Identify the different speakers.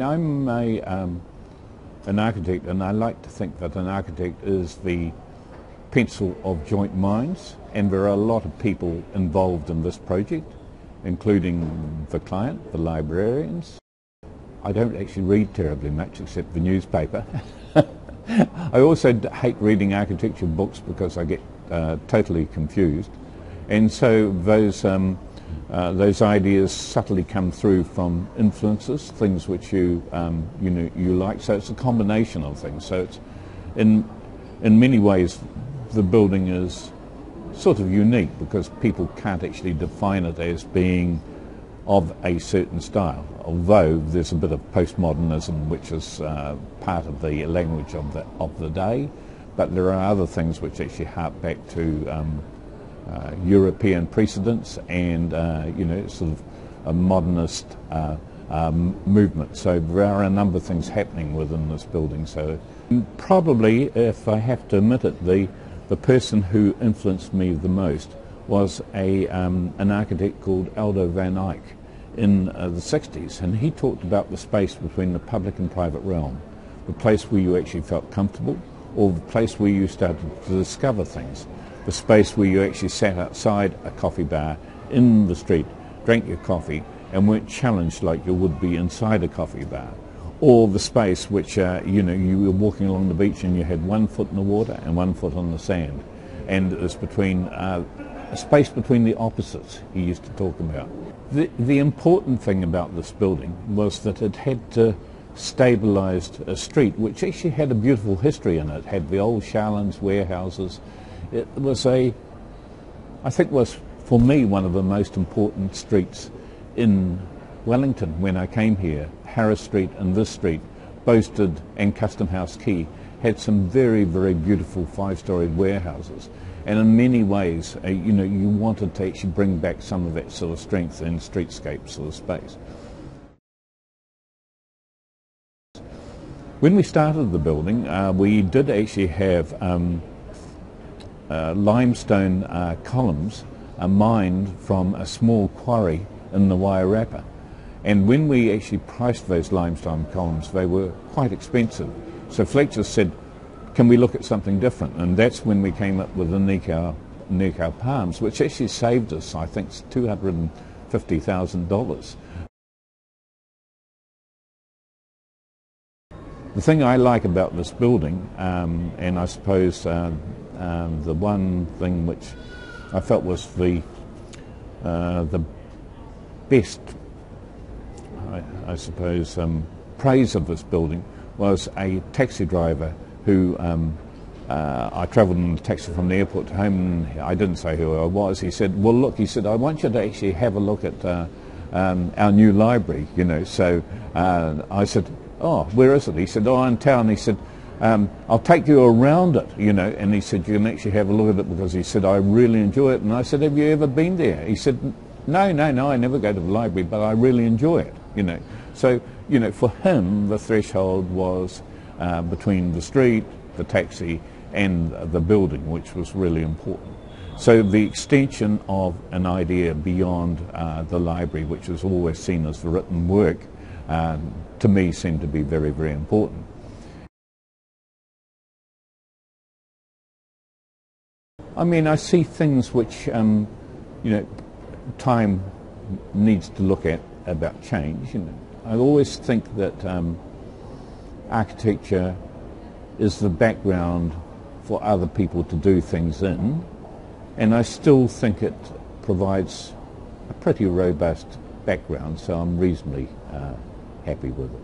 Speaker 1: I'm an architect, and I like to think that an architect is the pencil of joint minds, and there are a lot of people involved in this project, including the client, the librarians. I don't actually read terribly much except the newspaper. I also hate reading architecture books because I get totally confused, and so those ideas subtly come through from influences, things which you like. So it's a combination of things. So it's in many ways the building is sort of unique because people can't actually define it as being of a certain style, although there's a bit of postmodernism which is part of the language of the day, but there are other things which actually hark back to European precedents and sort of a modernist movement. So there are a number of things happening within this building. So probably, if I have to admit it, the person who influenced me the most was an architect called Aldo van Eyck in the 60s, and he talked about the space between the public and private realm, the place where you actually felt comfortable, or the place where you started to discover things, the space where you actually sat outside a coffee bar in the street, drank your coffee, and weren't challenged like you would be inside a coffee bar, or the space which you were walking along the beach and you had 1 foot in the water and 1 foot on the sand, and it was between a space between the opposites he used to talk about. The important thing about this building was that it had stabilised a street which actually had a beautiful history in it. It had the old Charlins warehouses. It was I think was for me one of the most important streets in Wellington when I came here. Harris Street and this street boasted, and Custom House Quay had some very, very beautiful 5-storied warehouses. And in many ways, you wanted to actually bring back some of that sort of strength in streetscape sort of space. When we started the building, we did actually have limestone columns mined from a small quarry in the Wairarapa. And when we actually priced those limestone columns, they were quite expensive. So Fletcher said, can we look at something different? And that's when we came up with the nikau palms, which actually saved us, I think, $250,000. The thing I like about this building, and I suppose the one thing which I felt was the best, I suppose, praise of this building was a taxi driver who I travelled in a taxi from the airport to home, and I didn't say who I was. He said, well look, he said, I want you to actually have a look at our new library, So I said, oh, where is it? He said, oh, in town. He said, I'll take you around it, and he said, you can actually have a look at it, because he said, I really enjoy it. And I said, have you ever been there? He said, no, I never go to the library, but I really enjoy it, So, for him, the threshold was between the street, the taxi, and the building, which was really important. So the extension of an idea beyond the library, which was always seen as the written work, to me seemed to be very, very important. I mean, I see things which, time needs to look at about change. I always think that architecture is the background for other people to do things in, and I still think it provides a pretty robust background, so I'm reasonably happy with it.